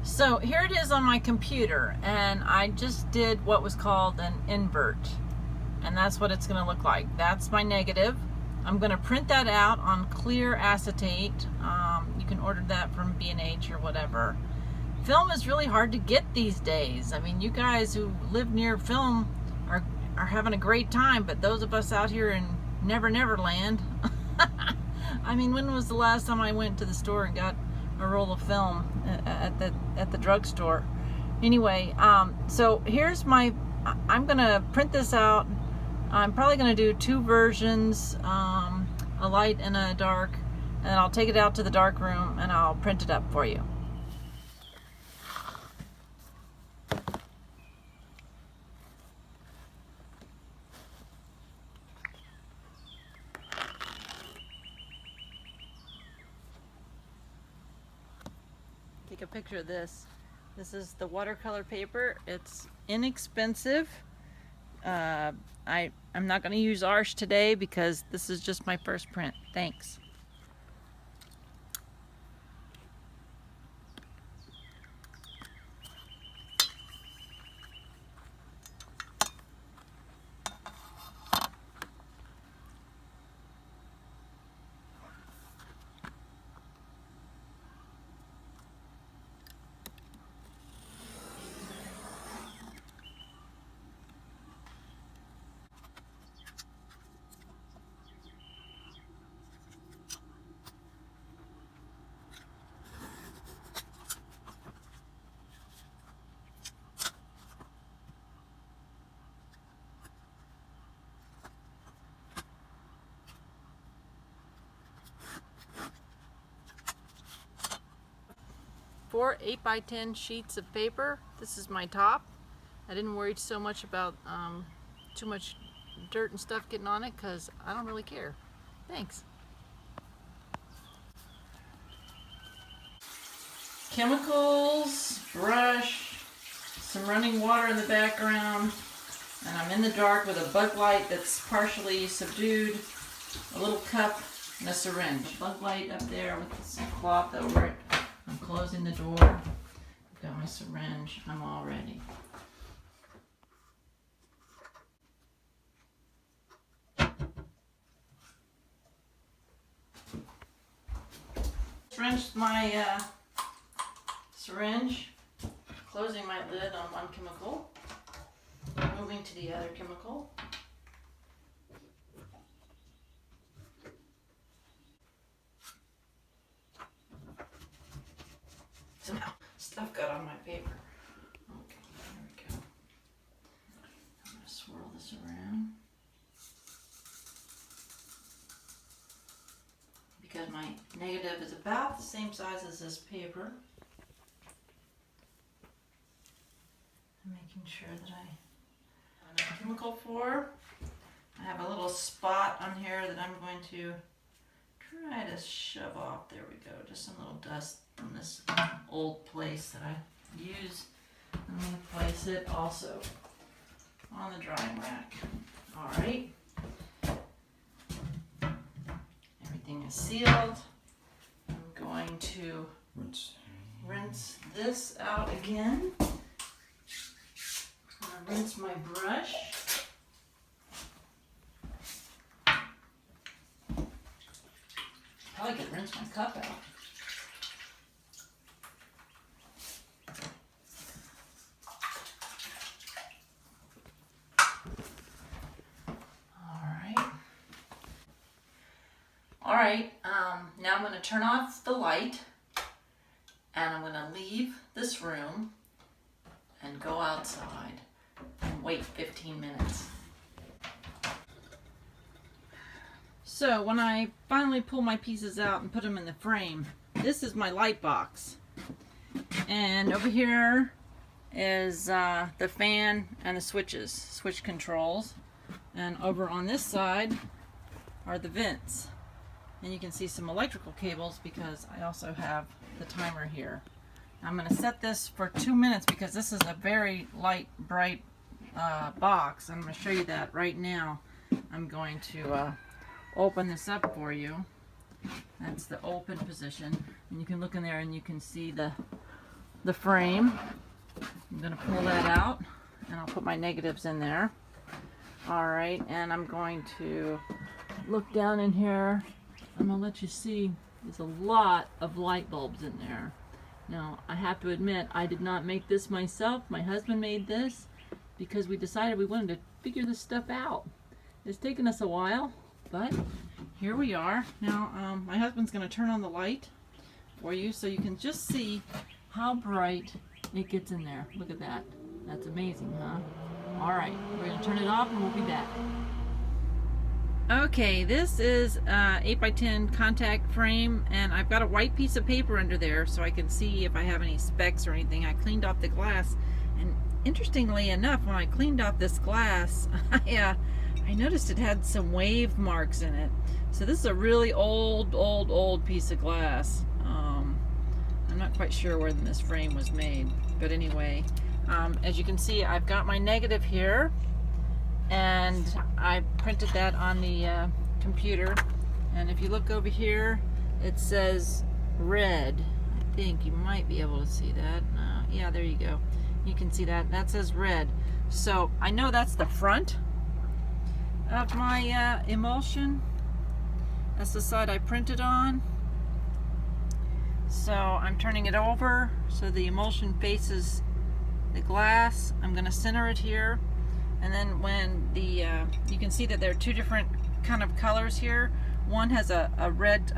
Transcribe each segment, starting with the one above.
So here it is on my computer, and I just did what was called an invert, and that's what it's going to look like. That's my negative. I'm going to print that out on clear acetate. You can order that from B&H or whatever. Film is really hard to get these days. I mean, you guys who live near film are having a great time, but those of us out here in Never Never Land, I mean, when was the last time I went to the store and got a roll of film at the drugstore? Anyway, so here's my, I'm gonna print this out. I'm probably gonna do two versions, a light and a dark, and I'll take it out to the dark room and I'll print it up for you. Take a picture of this. This is the watercolor paper. It's inexpensive. I'm not going to use Arch today because this is just my first print. Thanks. Four 8x10 sheets of paper. This is my top. I didn't worry so much about too much dirt and stuff getting on it because I don't really care. Thanks. Chemicals, brush, some running water in the background, and I'm in the dark with a bug light that's partially subdued, a little cup, and a syringe. Bug light up there with some cloth over it. I'm closing the door. I've got my syringe. I'm all ready. Rinsed my syringe, closing my lid on one chemical, moving to the other chemical. Somehow stuff got on my paper. Okay, there we go. I'm going to swirl this around. Because my negative is about the same size as this paper. I'm making sure that I have a chemical for. I have a little spot on here that I'm going to try to shove off. There we go. Just some little dust from this old place that I use. I'm going to place it also on the drying rack. All right. Everything is sealed. I'm going to rinse this out again. I'm going to rinse my brush. I could rinse my cup out. All right, now I'm going to turn off the light and I'm going to leave this room and go outside and wait 15 minutes. So when I finally pull my pieces out and put them in the frame, this is my light box. And over here is the fan and the switches, switch controls. And over on this side are the vents. And you can see some electrical cables because I also have the timer here. I'm going to set this for 2 minutes because this is a very light, bright box. I'm going to show you that right now. I'm going to open this up for you. That's the open position, and you can look in there and you can see the frame. I'm going to pull that out, and I'll put my negatives in there. All right, and I'm going to look down in here. I'm going to let you see there's a lot of light bulbs in there. Now, I have to admit, I did not make this myself. My husband made this because we decided we wanted to figure this stuff out. It's taken us a while, but here we are. Now, my husband's going to turn on the light for you so you can just see how bright it gets in there. Look at that. That's amazing, huh? All right, we're going to turn it off and we'll be back. Okay, this is 8x10 contact frame, and I've got a white piece of paper under there so I can see if I have any specks or anything. I cleaned off the glass, and interestingly enough, when I cleaned off this glass, I noticed it had some wave marks in it. So this is a really old piece of glass. I'm not quite sure when this frame was made, but anyway, as you can see, I've got my negative here, and I printed that on the computer. And if you look over here, it says red. I think you might be able to see that. Yeah, there you go. You can see that. That says red. So I know that's the front of my emulsion. That's the side I printed on. So I'm turning it over so the emulsion faces the glass. I'm going to center it here, and then when the you can see that there are two different kind of colors here. One has a red,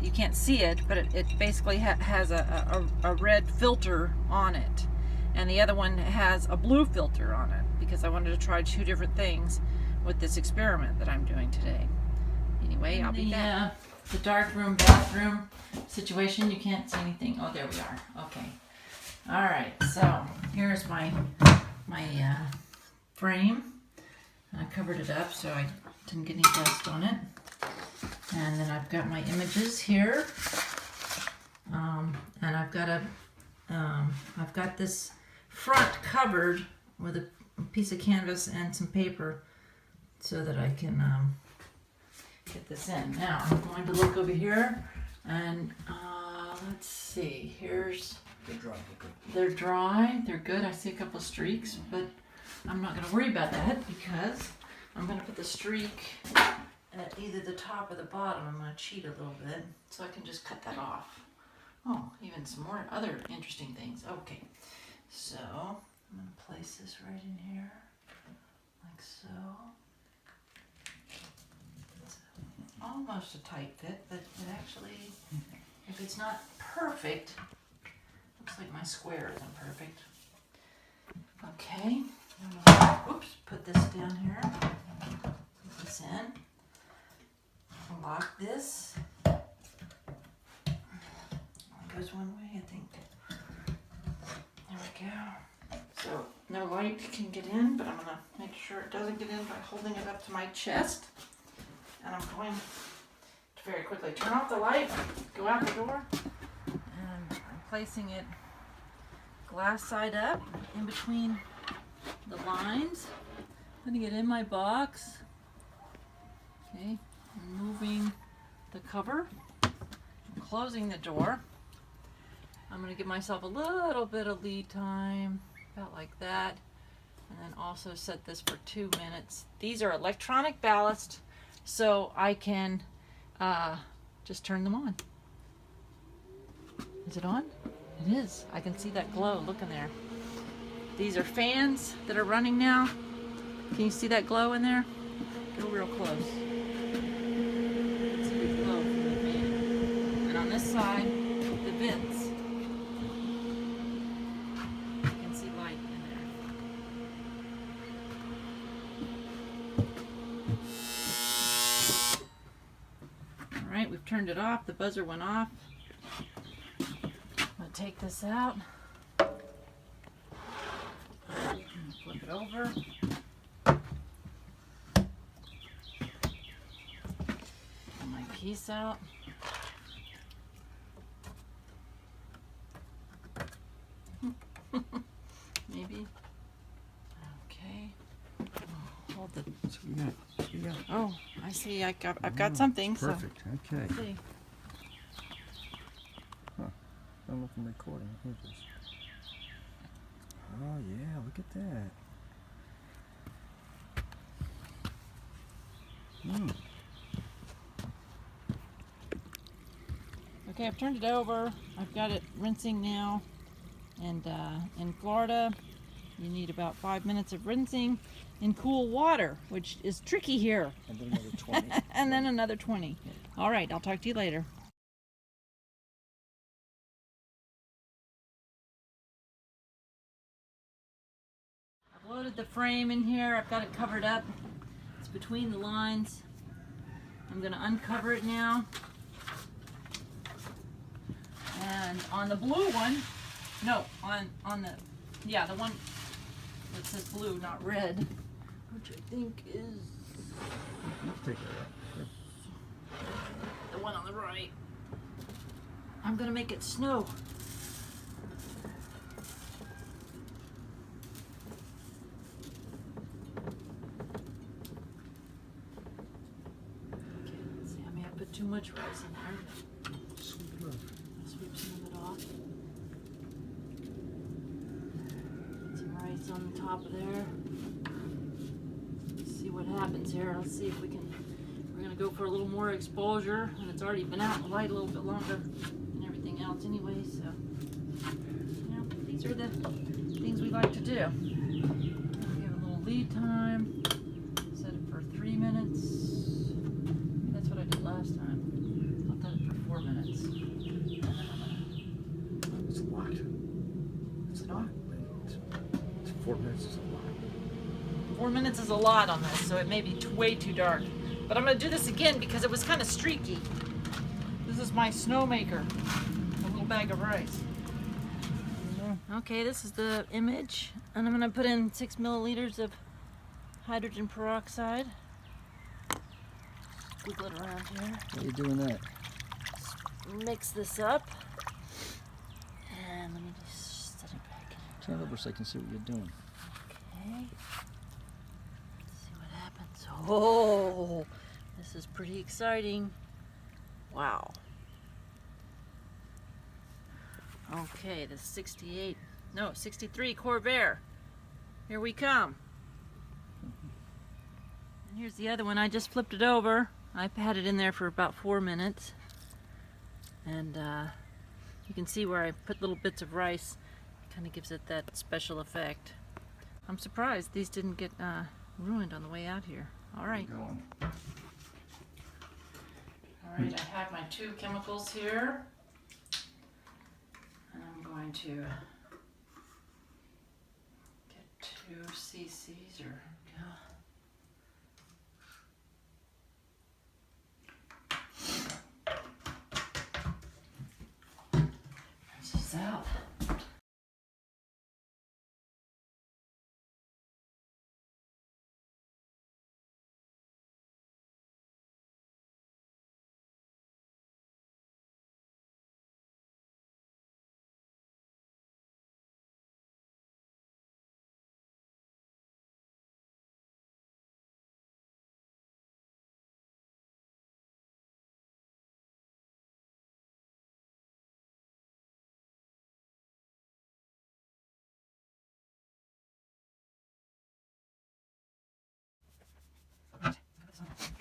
you can't see it, but it basically has a red filter on it, and the other one has a blue filter on it, because I wanted to try two different things with this experiment that I'm doing today. Anyway, I'll be back. The dark room, bathroom situation, you can't see anything. Oh, there we are. Okay. All right, so here's my frame. I covered it up so I didn't get any dust on it. And then I've got my images here. And I've got this front covered with a piece of canvas and some paper so that I can get this in. Now I'm going to look over here, and let's see. Here's. They're dry. They're good. I see a couple of streaks, but I'm not going to worry about that because I'm going to put the streak at either the top or the bottom. I'm going to cheat a little bit so I can just cut that off. Oh, even some more other interesting things. Okay, so I'm going to place this right in here, like so. It's almost a tight fit, but it actually, if it's not perfect, looks like my square isn't perfect. Okay, I'm gonna, oops, put this down here, put this in, lock this. It goes one way, I think. There we go. So no light can get in, but I'm gonna make sure it doesn't get in by holding it up to my chest. And I'm going to very quickly turn off the light, go out the door, and I'm placing it glass side up in between the lines, putting it in my box. Okay, removing the cover, closing the door. I'm going to give myself a little bit of lead time, about like that, and then also set this for 2 minutes. These are electronic ballast, so I can just turn them on. Is it on? It is. I can see that glow. Look in there. These are fans that are running now. Can you see that glow in there? Go real close. You can see the glow from the fan. And on this side, the vents. You can see light in there. All right, we've turned it off. The buzzer went off. Take this out, flip it over, pull my piece out, So we got. Oh, I see. I've got something. Perfect. So. Okay. Let's see. Huh. I don't know if I'm recording. Here it is. Oh yeah, look at that. Okay, I've turned it over. I've got it rinsing now. And in Florida, you need about 5 minutes of rinsing in cool water, which is tricky here. And then another 20. And then another 20. All right, I'll talk to you later. I've loaded the frame in here. I've got it covered up. It's between the lines. I'm going to uncover it now. And on the blue one, no, on the, yeah, the one that says blue, not red, which I think is Take that out. the one on the right. I'm gonna make it snow. Okay, let's see, I may have put too much rice in there. Sweep it up. Sweep some of it off. Some rice on the top of there. Let's see what happens here. Let's see if we can. We're gonna go for a little more exposure, and it's already been out in the light a little bit longer than everything else anyway. So, you know, these are the things we like to do. Give it a little lead time. Set it for 3 minutes. That's what I did last time. I'll set it for 4 minutes. It's a lot. It's a lot. 4 minutes is a lot. 4 minutes is a lot on this, so it may be way too dark. But I'm going to do this again because it was kind of streaky. This is my snow maker, a little bag of rice. Okay, this is the image, and I'm going to put in 6 milliliters of hydrogen peroxide. Wiggle it around here. How are you doing that? Mix this up. And let me just set it back in. Turn it over so I can see what you're doing. Okay. Let's see what happens. Oh, this is pretty exciting. Wow. Okay, the 63 Corvair. Here we come. And here's the other one. I just flipped it over. I've had it in there for about 4 minutes. And you can see where I put little bits of rice. It kind of gives it that special effect. I'm surprised these didn't get ruined on the way out here. All right. All right, I have my 2 chemicals here. And I'm going to get 2 cc's or rinse this out.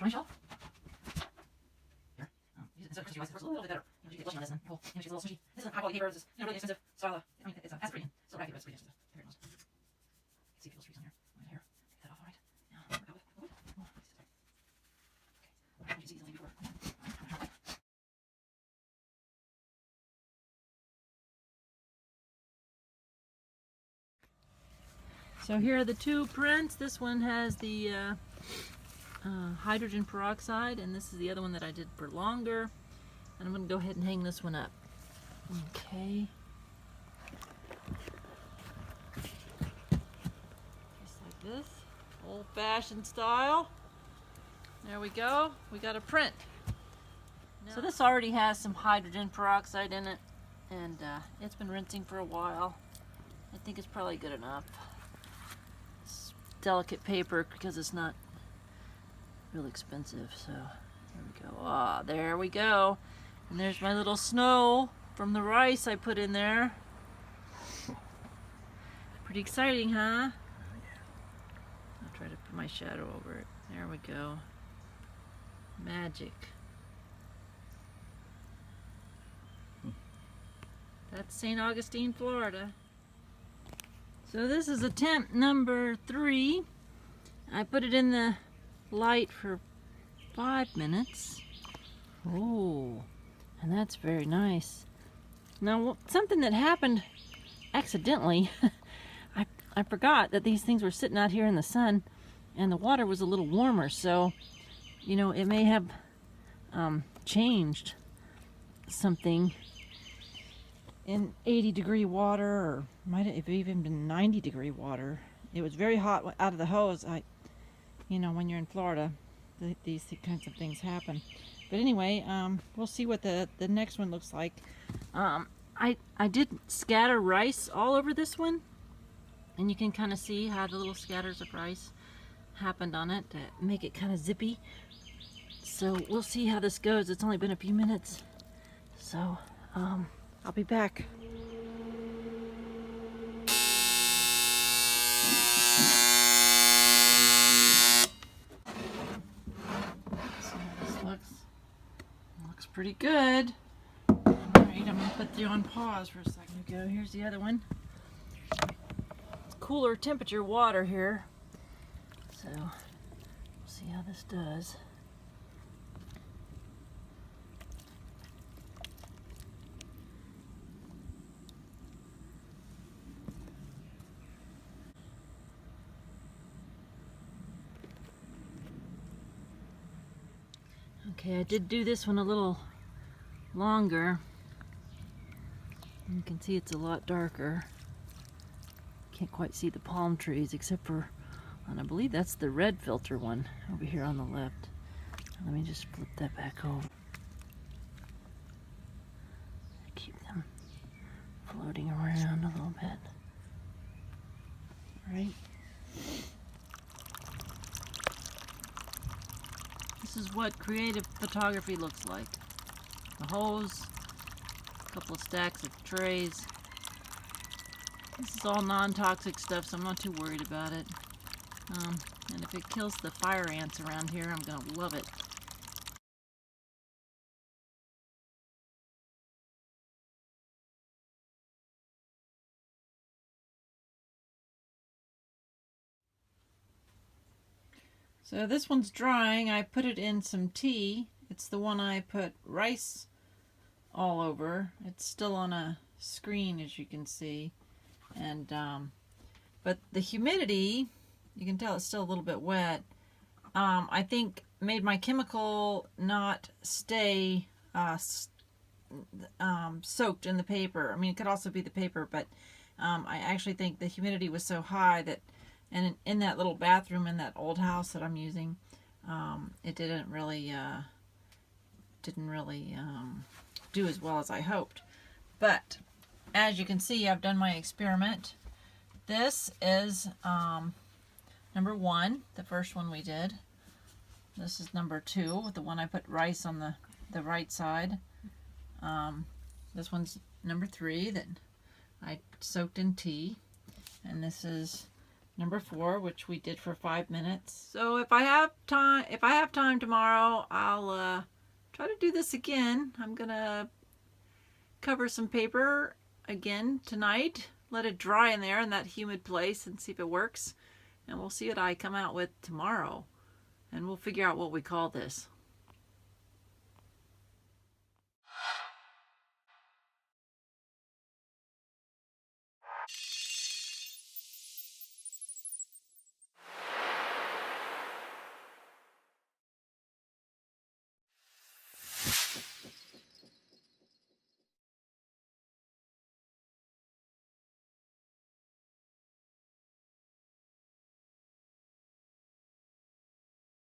My shelf? Here? Oh, so because you guys, it's a little bit better. You know, you get blushing on this, and well, she's a little swishy. This is high quality paper. This is really expensive style. I mean, it's aspirin. Still raggedy, but it's pretty expensive. Here it goes. See if you feel streaks on here. Right here. Get that off, alright? Now, okay. Alright, you see easily before. So here are the 2 prints. This one has the hydrogen peroxide, and this is the other one that I did for longer. And I'm going to go ahead and hang this one up. Okay. Just like this, old-fashioned style. There we go. We got a print. So this already has some hydrogen peroxide in it, and it's been rinsing for a while. I think it's probably good enough. It's delicate paper because it's not real expensive. So there we go. Ah, there we go. And there's my little snow from the rice I put in there. Pretty exciting, huh? I'll try to put my shadow over it. There we go. Magic. That's St. Augustine, Florida. So this is attempt number 3. I put it in the light for 5 minutes. Oh, and that's very nice. Now, something that happened accidentally, I forgot that these things were sitting out here in the sun and the water was a little warmer, so you know, it may have changed something in 80-degree water, or might have even been 90-degree water. It was very hot out of the hose. You know, when you're in Florida, these kinds of things happen. But anyway, we'll see what the next one looks like. I did scatter rice all over this one, and you can kind of see how the little scatters of rice happened on it to make it kind of zippy. So we'll see how this goes. It's only been a few minutes, so I'll be back. See how this looks. Looks pretty good. Alright, I'm going to put you on pause for a second. Here we go. Here's the other one. It's cooler temperature water here. So we'll see how this does. Okay, I did do this one a little longer. You can see it's a lot darker. Can't quite see the palm trees except for, and I believe that's the red filter one over here on the left. Let me just flip that back over. Keep them floating around a little bit. Right. This is what creative photography looks like. The hose, a couple of stacks of trays. This is all non-toxic stuff, so I'm not too worried about it. And if it kills the fire ants around here, I'm gonna love it. So this one's drying. I put it in some tea. It's the one I put rice all over. It's still on a screen, as you can see. And but the humidity, you can tell it's still a little bit wet. I think made my chemical not stay soaked in the paper. I mean, it could also be the paper, but I actually think the humidity was so high that, and in that little bathroom in that old house that I'm using, it didn't really do as well as I hoped. But as you can see, I've done my experiment. This is number 1, the first one we did. This is number 2, the one I put rice on the right side. This one's number 3 that I soaked in tea. And this is number 4, which we did for 5 minutes. So if I have time tomorrow, I'll try to do this again. I'm gonna cover some paper again tonight, let it dry in there in that humid place and see if it works. And we'll see what I come out with tomorrow. And we'll figure out what we call this.